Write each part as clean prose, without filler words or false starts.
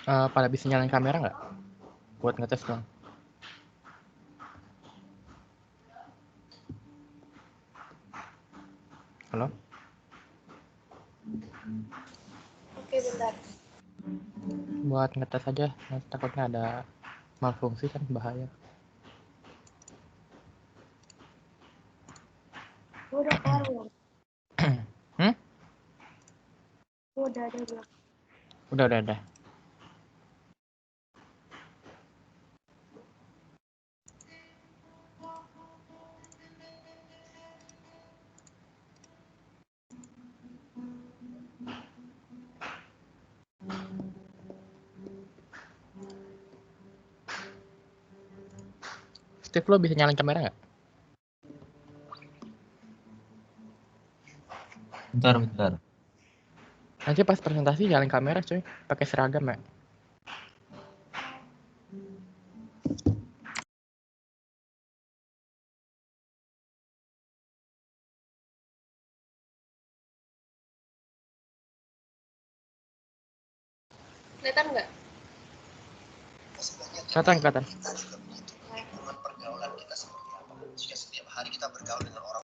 Pada bisa nyalain kamera nggak? Buat ngetes dong. Halo? Oke, bentar. Buat ngetes aja, takutnya ada malfungsi kan bahaya. Udah kelar belum? Hmm? Udah ada belum? Udah. Steve, lo bisa nyalain kamera nggak? Bentar. Nanti pas presentasi nyalain kamera coy, pakai seragam ya. Kelihatan nggak? Kelihatan. Lingkungan pergaulan kita seperti apa? Jika setiap hari kita bergaul dengan orang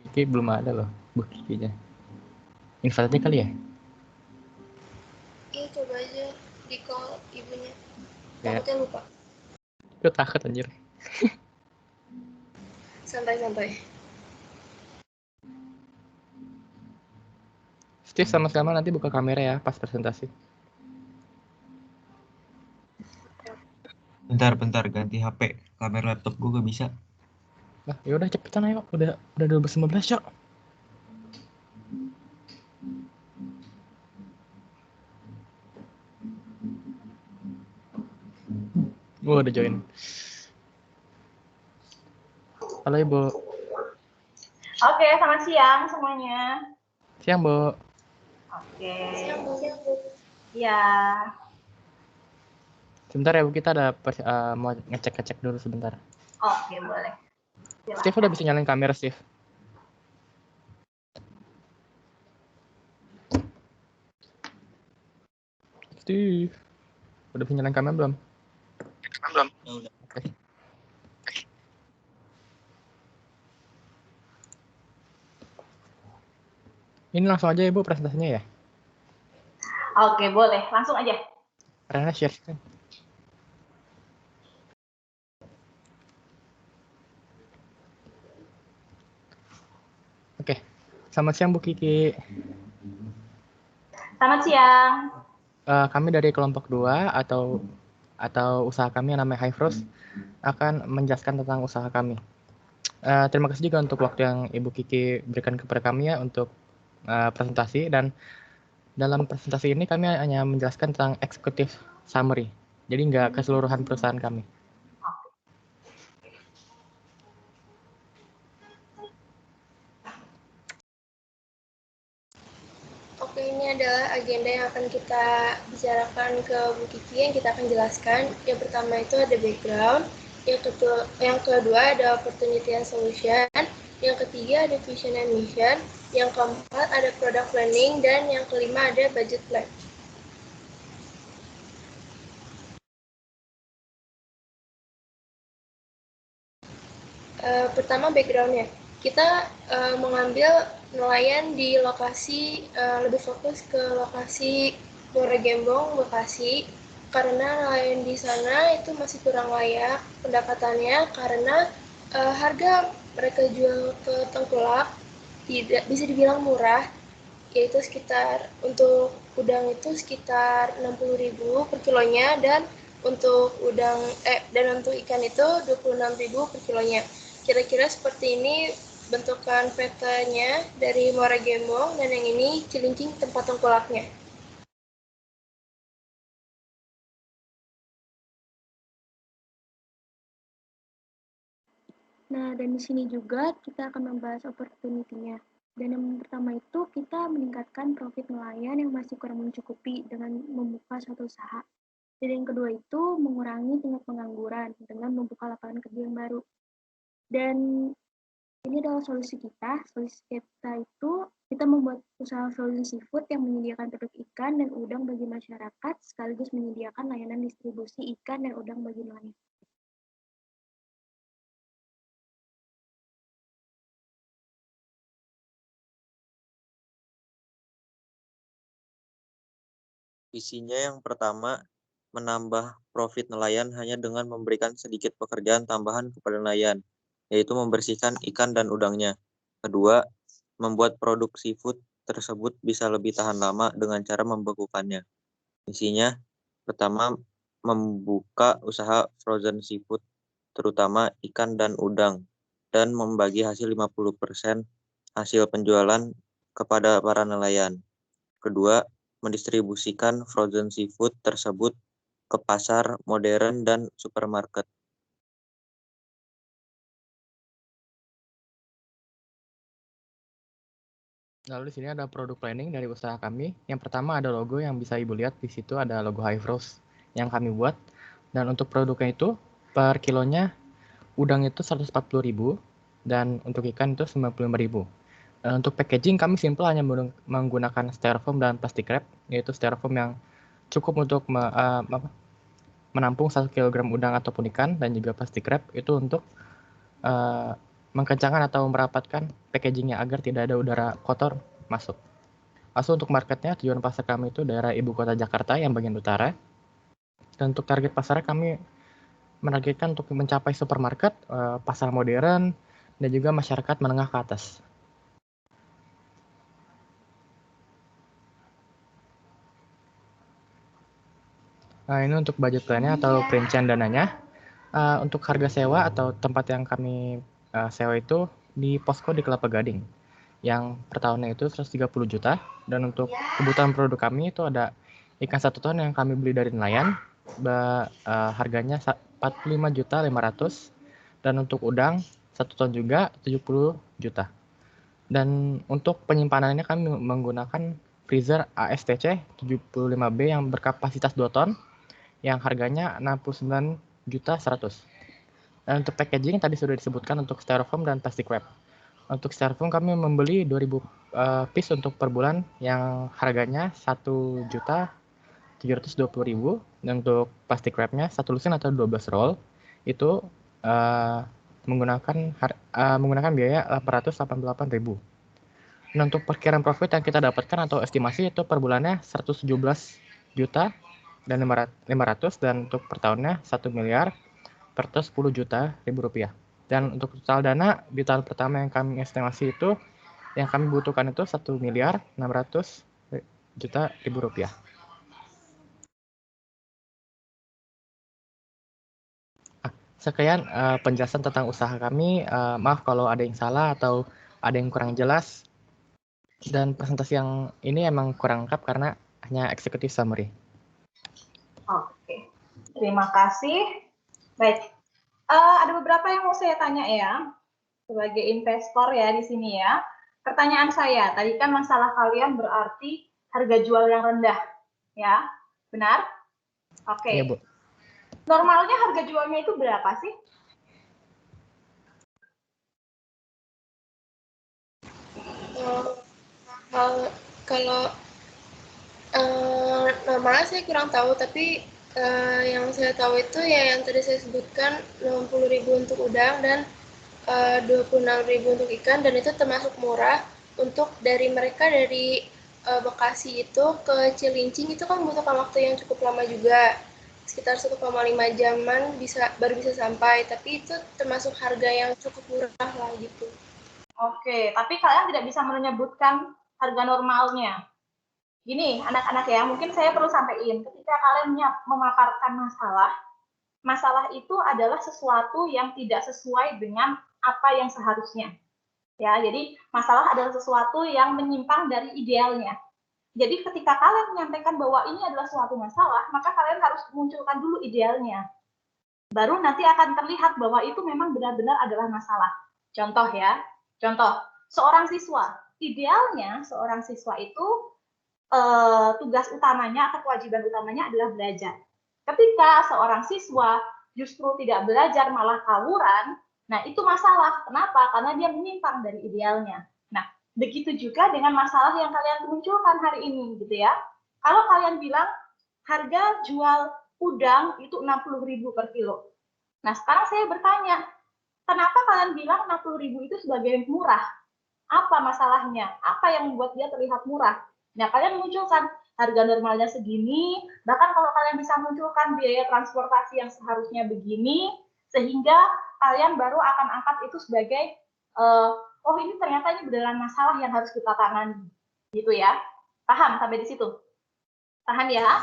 Kiki belum ada loh, buktinya. Invite aja kali ya? Iya, coba aja di call ibunya. Ya. Takutnya lupa. Gue takut anjir. Santai. Steve sama Selma nanti buka kamera ya pas presentasi. Bentar ganti HP. Kamera laptop gue gak bisa. Nah, yaudah cepetan ayo. Udah 12:15, Cok. Gue udah join. Halo Ibu. Oke, selamat siang semuanya. Siang, Bu. Oke. Siang, Bu. Ya. Sebentar ya Bu, kita ada mau ngecek dulu sebentar. Oke, boleh. Silakan. Steve udah bisa nyalain kamera, Steve. Steve. Udah bisa nyalain kamera belum? Belum. Oke. Ini langsung aja Ibu presentasinya ya. Oke, boleh. Langsung aja. Rena share screen. Oke. Selamat siang Bu Kiki. Selamat siang. Kami dari kelompok 2 atau usaha kami yang namanya High Frost akan menjelaskan tentang usaha kami. Terima kasih juga untuk waktu yang Ibu Kiki berikan kepada kami ya untuk presentasi, dan dalam presentasi ini kami hanya menjelaskan tentang executive summary. Jadi nggak keseluruhan perusahaan kami. Oke, ini adalah agenda yang akan kita bicarakan ke Bu Kiki, yang kita akan jelaskan. Yang pertama itu ada background, yang kedua ada opportunity and solution, yang ketiga ada vision and mission, yang keempat ada product planning, dan yang kelima ada budget plan. Pertama backgroundnya, kita mengambil nelayan di lokasi, lebih fokus ke lokasi Muara Gembong, Bekasi, karena nelayan di sana itu masih kurang layak pendapatannya, karena harga mereka jual ke tengkulak tidak bisa dibilang murah, yaitu sekitar untuk udang itu sekitar 60.000 per kilonya, dan untuk untuk ikan itu 26.000 per kilonya. Kira-kira seperti ini bentukan petanya dari Muara Gembong, dan yang ini Cilincing tempat tengkulaknya. Nah, dan di sini juga kita akan membahas opportunity-nya. Dan yang pertama itu kita meningkatkan profit nelayan yang masih kurang mencukupi dengan membuka suatu usaha. Dan yang kedua itu mengurangi tingkat pengangguran dengan membuka lapangan kerja yang baru. Dan ini adalah solusi kita. Solusi kita itu kita membuat usaha frozen seafood yang menyediakan produk ikan dan udang bagi masyarakat, sekaligus menyediakan layanan distribusi ikan dan udang bagi nelayan. Visinya yang pertama, menambah profit nelayan hanya dengan memberikan sedikit pekerjaan tambahan kepada nelayan, yaitu membersihkan ikan dan udangnya. Kedua, membuat produk seafood tersebut bisa lebih tahan lama dengan cara membekukannya. Visinya, pertama, membuka usaha frozen seafood, terutama ikan dan udang, dan membagi hasil 50% hasil penjualan kepada para nelayan. Kedua, mendistribusikan frozen seafood tersebut ke pasar modern dan supermarket. Lalu di sini ada produk planning dari usaha kami. Yang pertama ada logo yang bisa Ibu lihat di situ, ada logo High Frost yang kami buat. Dan untuk produknya itu per kilonya udang itu 140.000 dan untuk ikan itu 95.000. Untuk packaging kami simple, hanya menggunakan styrofoam dan plastik wrap, yaitu styrofoam yang cukup untuk menampung 1 kg udang ataupun ikan, dan juga plastik wrap itu untuk mengencangkan atau merapatkan packagingnya agar tidak ada udara kotor masuk. Lalu untuk marketnya, tujuan pasar kami itu daerah ibu kota Jakarta yang bagian utara. Dan untuk target pasar kami menargetkan untuk mencapai supermarket, pasar modern, dan juga masyarakat menengah ke atas. Nah, ini untuk budget plan-nya atau perincian dananya. Untuk harga sewa atau tempat yang kami sewa itu di posko di Kelapa Gading. Yang per tahunnya itu 130 juta. Dan untuk kebutuhan produk kami itu ada ikan 1 ton yang kami beli dari nelayan. Harganya 45.500.000. Dan untuk udang 1 ton juga 70 juta. Dan untuk penyimpanannya kami menggunakan freezer ASTC 75B yang berkapasitas 2 ton yang harganya 69.100.000. Dan untuk packaging tadi sudah disebutkan untuk styrofoam dan plastic wrap. Untuk styrofoam kami membeli 2.000 piece untuk per bulan yang harganya 1.720.000. Dan untuk plastic wrapnya 1 lusin atau 12 roll itu menggunakan biaya 888.000. Dan untuk perkiraan profit yang kita dapatkan atau estimasi itu per bulannya 117 juta dan 500, dan untuk per tahunnya 1.410 juta rupiah. Dan untuk total dana di tahun pertama yang kami estimasi itu yang kami butuhkan itu 1.600 juta rupiah. Sekian penjelasan tentang usaha kami. Maaf kalau ada yang salah atau ada yang kurang jelas. Dan presentasi yang ini emang kurang lengkap karena hanya executive summary. Oke, terima kasih. Baik, ada beberapa yang mau saya tanya ya, sebagai investor ya di sini ya. Pertanyaan saya, tadi kan masalah kalian berarti harga jual yang rendah, ya, benar? Oke. Iya, Bu. Normalnya harga jualnya itu berapa sih? Kalau normalnya saya kurang tahu, tapi yang saya tahu itu ya yang tadi saya sebutkan 60.000 untuk udang dan 26.000 untuk ikan, dan itu termasuk murah. Untuk dari mereka dari Bekasi itu ke Cilincing itu kan membutuhkan waktu yang cukup lama juga, sekitar 1,5 jaman baru bisa sampai, tapi itu termasuk harga yang cukup murah lah gitu. Oke, tapi kalian tidak bisa menyebutkan harga normalnya. Gini, anak-anak ya, mungkin saya perlu sampaikan, ketika kalian memaparkan masalah itu adalah sesuatu yang tidak sesuai dengan apa yang seharusnya. Ya, jadi masalah adalah sesuatu yang menyimpang dari idealnya. Jadi ketika kalian menyampaikan bahwa ini adalah suatu masalah, maka kalian harus munculkan dulu idealnya. Baru nanti akan terlihat bahwa itu memang benar-benar adalah masalah. Contoh ya, contoh, seorang siswa. Idealnya seorang siswa itu tugas utamanya atau kewajiban utamanya adalah belajar. Ketika seorang siswa justru tidak belajar malah tawuran, nah itu masalah. Kenapa? Karena dia menyimpang dari idealnya. Nah, begitu juga dengan masalah yang kalian munculkan hari ini, gitu ya. Kalau kalian bilang harga jual udang itu 60.000 per kilo. Nah, sekarang saya bertanya, kenapa kalian bilang 60.000 itu sebagai murah? Apa masalahnya? Apa yang membuat dia terlihat murah? Nah, kalian munculkan harga normalnya segini, bahkan kalau kalian bisa munculkan biaya transportasi yang seharusnya begini, sehingga kalian baru akan angkat itu sebagai, oh ini ternyata ini beneran masalah yang harus kita tangani, gitu ya. Paham sampai di situ? Paham ya?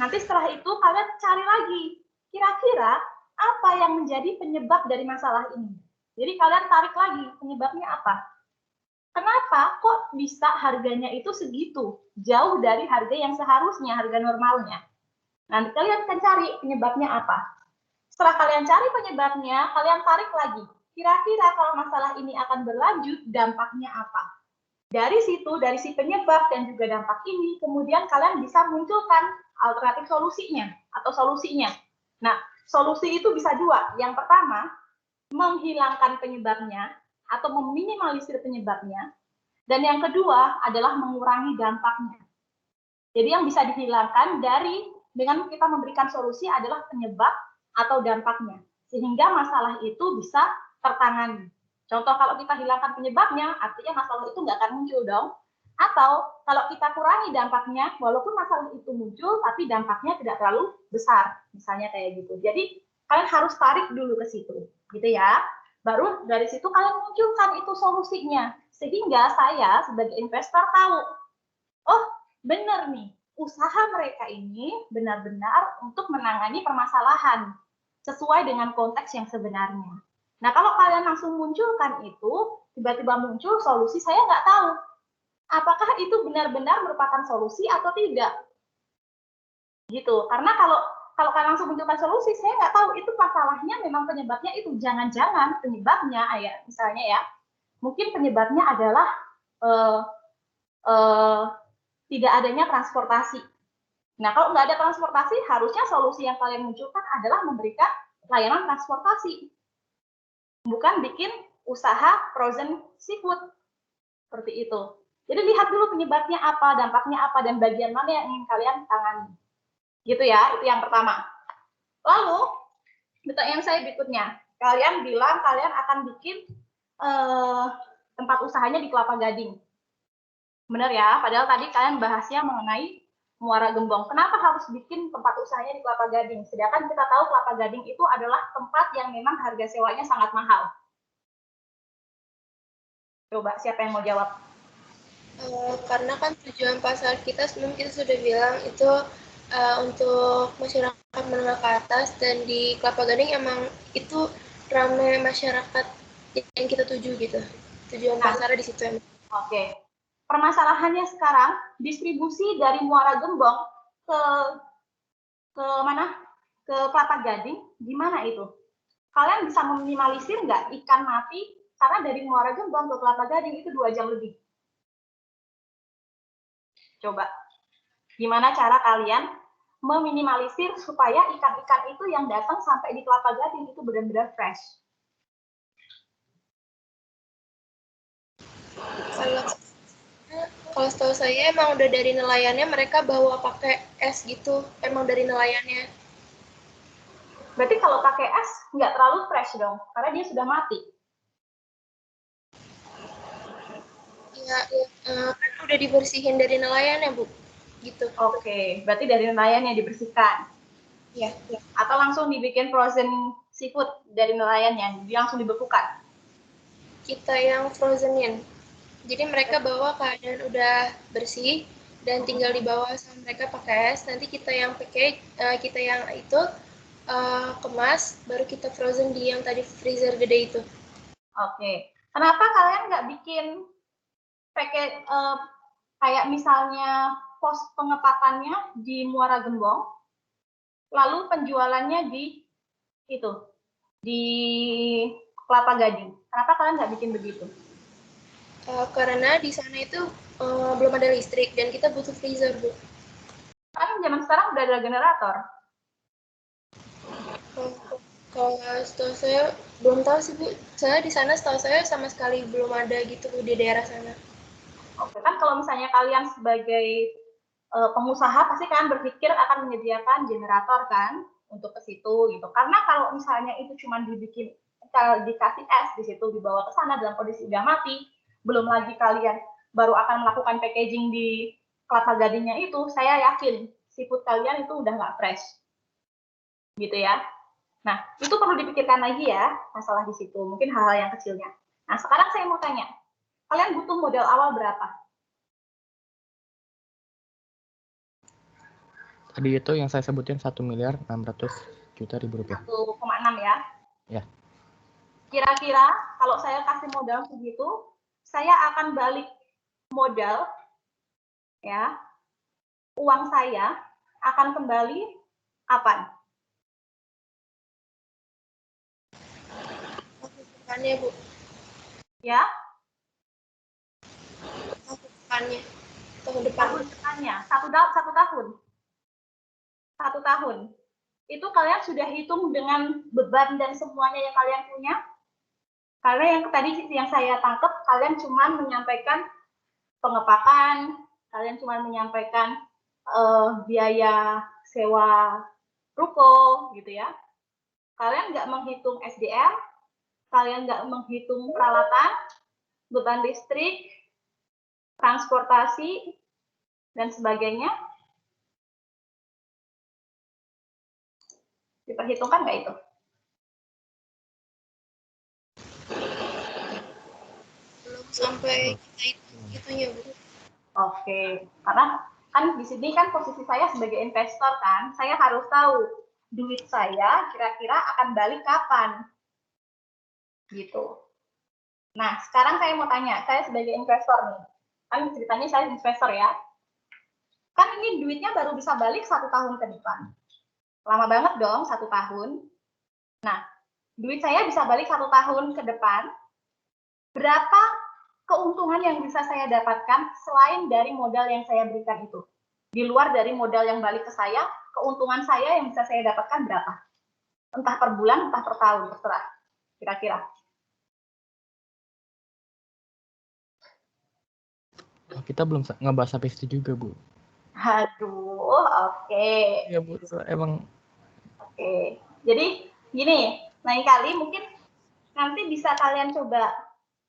Nanti setelah itu kalian cari lagi, kira-kira apa yang menjadi penyebab dari masalah ini. Jadi kalian tarik lagi, penyebabnya apa? Kenapa kok bisa harganya itu segitu? Jauh dari harga yang seharusnya, harga normalnya. Nanti kalian akan cari penyebabnya apa. Setelah kalian cari penyebabnya, kalian tarik lagi. Kira-kira kalau masalah ini akan berlanjut, dampaknya apa? Dari situ, dari si penyebab dan juga dampak ini, kemudian kalian bisa munculkan alternatif solusinya atau solusinya. Nah, solusi itu bisa dua. Yang pertama, menghilangkan penyebabnya atau meminimalisir penyebabnya, dan yang kedua adalah mengurangi dampaknya. Jadi yang bisa dihilangkan dengan kita memberikan solusi adalah penyebab atau dampaknya, sehingga masalah itu bisa tertangani. Contoh, kalau kita hilangkan penyebabnya, artinya masalah itu nggak akan muncul dong. Atau kalau kita kurangi dampaknya, walaupun masalah itu muncul, tapi dampaknya tidak terlalu besar, misalnya kayak gitu. Jadi kalian harus tarik dulu ke situ, gitu ya. Baru dari situ kalian munculkan itu solusinya. Sehingga saya sebagai investor tahu, oh benar nih, usaha mereka ini benar-benar untuk menangani permasalahan sesuai dengan konteks yang sebenarnya. Nah, kalau kalian langsung munculkan itu, tiba-tiba muncul solusi, saya nggak tahu apakah itu benar-benar merupakan solusi atau tidak. Gitu. Karena kalau kalian langsung munculkan solusi, saya nggak tahu itu masalahnya memang penyebabnya itu. Jangan-jangan penyebabnya, misalnya ya, mungkin penyebabnya adalah tidak adanya transportasi. Nah, kalau nggak ada transportasi, harusnya solusi yang kalian munculkan adalah memberikan layanan transportasi. Bukan bikin usaha frozen seafood. Seperti itu. Jadi lihat dulu penyebabnya apa, dampaknya apa, dan bagian mana yang ingin kalian tangani. Gitu ya, itu yang pertama. Lalu, pertanyaan saya berikutnya. Kalian bilang kalian akan bikin tempat usahanya di Kelapa Gading. Benar ya, padahal tadi kalian bahasnya mengenai Muara Gembong. Kenapa harus bikin tempat usahanya di Kelapa Gading? Sedangkan kita tahu Kelapa Gading itu adalah tempat yang memang harga sewanya sangat mahal. Coba, siapa yang mau jawab? Karena kan tujuan pasar kita sebelum kita sudah bilang itu untuk masyarakat menengah ke atas, dan di Kelapa Gading emang itu ramai masyarakat yang kita tuju gitu. Tujuan pasarnya di situ emang. Oke. Permasalahannya sekarang, distribusi dari Muara Gembong ke mana? Ke Kelapa Gading, gimana itu? Kalian bisa meminimalisir nggak ikan mati? Karena dari Muara Gembong ke Kelapa Gading itu 2 jam lebih. Coba, gimana cara kalian meminimalisir supaya ikan-ikan itu yang datang sampai di Kelapa Gading itu benar-benar fresh? Kalau setahu saya emang udah dari nelayannya, mereka bawa pakai es gitu, emang dari nelayannya. Berarti kalau pakai es nggak terlalu fresh dong, karena dia sudah mati. Ya, kan udah dibersihin dari nelayannya, Bu. Gitu. Oke, berarti dari nelayan yang dibersihkan. Iya. Atau langsung dibikin frozen seafood dari nelayannya, dia langsung dibekukan. Kita yang frozenin. Jadi mereka bawa keadaan udah bersih dan tinggal dibawa sama mereka pakai es. Nanti kita yang pakai, kita yang itu kemas, baru kita frozen di yang tadi freezer gede itu. Oke. Kenapa kalian nggak bikin pakai kayak misalnya pos pengepakannya di Muara Gembong, lalu penjualannya di itu di Kelapa Gading? Kenapa kalian nggak bikin begitu? Karena di sana itu belum ada listrik dan kita butuh freezer, Bu. Kan zaman sekarang udah ada generator. Kalau setahu saya belum tahu sih, Bu. Saya di sana setahu saya sama sekali belum ada gitu, Bu, di daerah sana. Oke, kan kalau misalnya kalian sebagai pengusaha pasti kalian berpikir akan menyediakan generator kan untuk ke situ gitu. Karena kalau misalnya itu cuma dibikin dikasih es di situ, dibawa ke sana dalam kondisi udah mati, belum lagi kalian baru akan melakukan packaging di Kelapa Gadingnya itu, saya yakin seafood kalian itu udah nggak fresh. Gitu ya. Nah, itu perlu dipikirkan lagi ya, masalah di situ. Mungkin hal-hal yang kecilnya. Nah, sekarang saya mau tanya, kalian butuh modal awal berapa? Tadi itu yang saya sebutin 1.600.000.000 rupiah. 1,6 ya? Ya. Kira-kira kalau saya kasih modal segitu, saya akan balik modal, ya, uang saya akan kembali kapan? Depannya, Bu. Ya? Tahun depannya. Satu tahun. 1 tahun. Itu kalian sudah hitung dengan beban dan semuanya yang kalian punya? Karena yang tadi yang saya tangkap, kalian cuma menyampaikan pengepakan, kalian cuma menyampaikan biaya sewa ruko, gitu ya. Kalian nggak menghitung SDM, kalian nggak menghitung peralatan, beban listrik, transportasi, dan sebagainya. Diperhitungkan nggak itu? Belum sampai kita itu ya, Bu. Oke, karena Kan di sini kan posisi saya sebagai investor kan, saya harus tahu duit saya kira-kira akan balik kapan. Gitu. Nah, sekarang saya mau tanya, saya sebagai investor nih, kan ceritanya saya investor ya, kan ini duitnya baru bisa balik 1 tahun ke depan. Lama banget dong, 1 tahun. Nah, duit saya bisa balik 1 tahun ke depan, berapa keuntungan yang bisa saya dapatkan selain dari modal yang saya berikan itu? Di luar dari modal yang balik ke saya, keuntungan saya yang bisa saya dapatkan berapa? Entah per bulan, entah per tahun, terserah. Kira-kira. Kita belum ngebahas sampai situ juga, Bu. Aduh, oke. Iya, Bu. Emang. Oke. Jadi, gini, lain kali mungkin nanti bisa kalian coba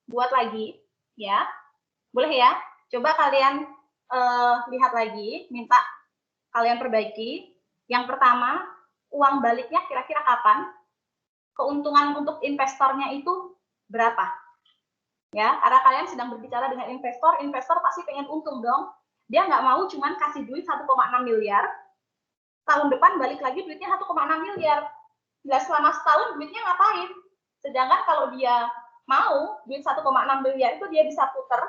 buat lagi, ya. Boleh ya? Coba kalian lihat lagi, minta kalian perbaiki. Yang pertama, uang baliknya kira-kira kapan? Keuntungan untuk investornya itu berapa? Ya, karena kalian sedang berbicara dengan investor, investor pasti pengen untung dong. Dia nggak mau cuman kasih duit 1,6 miliar, tahun depan balik lagi duitnya 1,6 miliar. Nah, selama setahun duitnya ngapain? Sedangkan kalau dia mau duit 1,6 miliar itu dia bisa puter,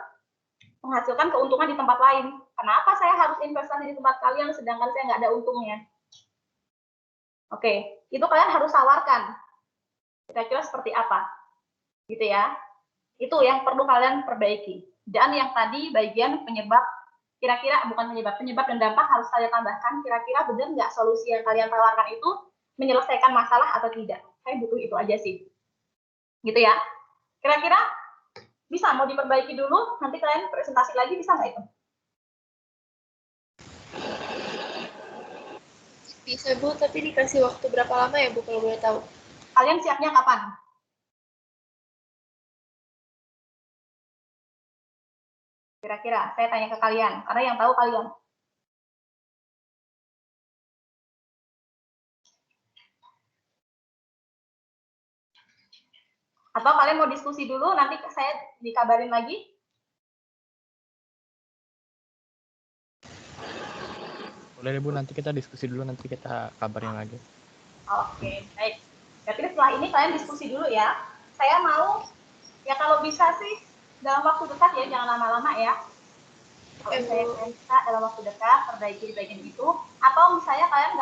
menghasilkan keuntungan di tempat lain. Kenapa saya harus investasi di tempat kalian sedangkan saya nggak ada untungnya? Oke, itu kalian harus tawarkan. Kira-kira seperti apa? Gitu ya. Itu yang perlu kalian perbaiki. Dan yang tadi bagian penyebab, kira-kira bukan penyebab dan dampak harus kalian tambahkan, kira-kira benar nggak solusi yang kalian tawarkan itu menyelesaikan masalah atau tidak. Saya butuh itu aja sih. Gitu ya. Kira-kira bisa mau diperbaiki dulu, nanti kalian presentasi lagi, bisa nggak itu? Bisa, Bu, tapi dikasih waktu berapa lama ya, Bu, kalau boleh tahu? Kalian siapnya kapan? Kira-kira, saya tanya ke kalian, karena yang tahu kalian. Atau kalian mau diskusi dulu, nanti saya dikabarin lagi? Boleh, Bu, nanti kita diskusi dulu, nanti kita kabarin lagi. Oke, baik. Berarti setelah ini kalian diskusi dulu ya. Saya mau, ya kalau bisa sih, dalam waktu dekat ya, jangan lama-lama ya. Kalau saya bisa dalam waktu dekat, perbaiki bagian itu. Atau misalnya kalian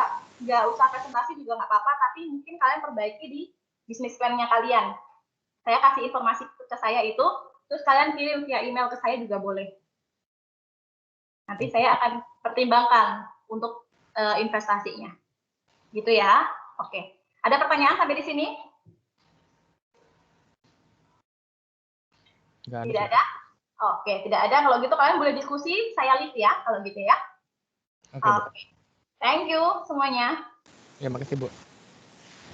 nggak usah presentasi juga nggak apa-apa, tapi mungkin kalian perbaiki di bisnis plan-nya kalian. Saya kasih informasi ke saya itu, terus kalian kirim via email ke saya juga boleh. Nanti saya akan pertimbangkan untuk investasinya. Gitu ya. Oke. Ada pertanyaan sampai di sini? Tidak ada? Oke, tidak ada. Kalau gitu kalian boleh diskusi, saya live ya, kalau gitu ya. Oke. Thank you semuanya. Ya, makasih, Bu.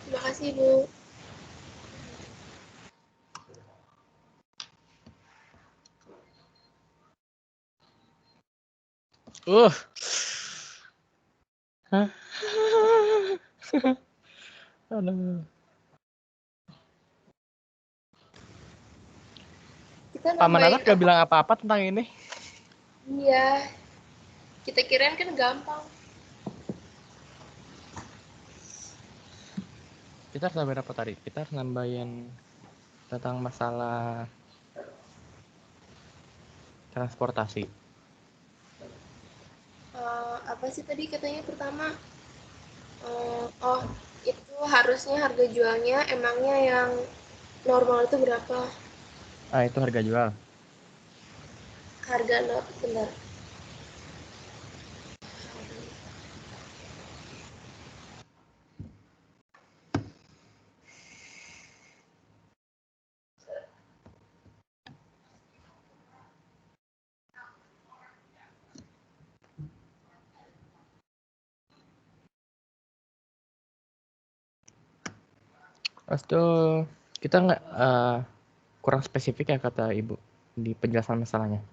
Terima kasih, Bu. Aduh. Pak Manat gak bilang apa-apa tentang ini? Iya. Kita kirain kan gampang. Kita harus nambahin apa tadi? Kita harus nambahin tentang masalah transportasi. Apa sih tadi katanya pertama? Oh, itu harusnya harga jualnya emangnya yang normal itu berapa? Itu harga jual. Harga benar. Terus tuh kita nggak kurang spesifik ya kata Ibu di penjelasan masalahnya.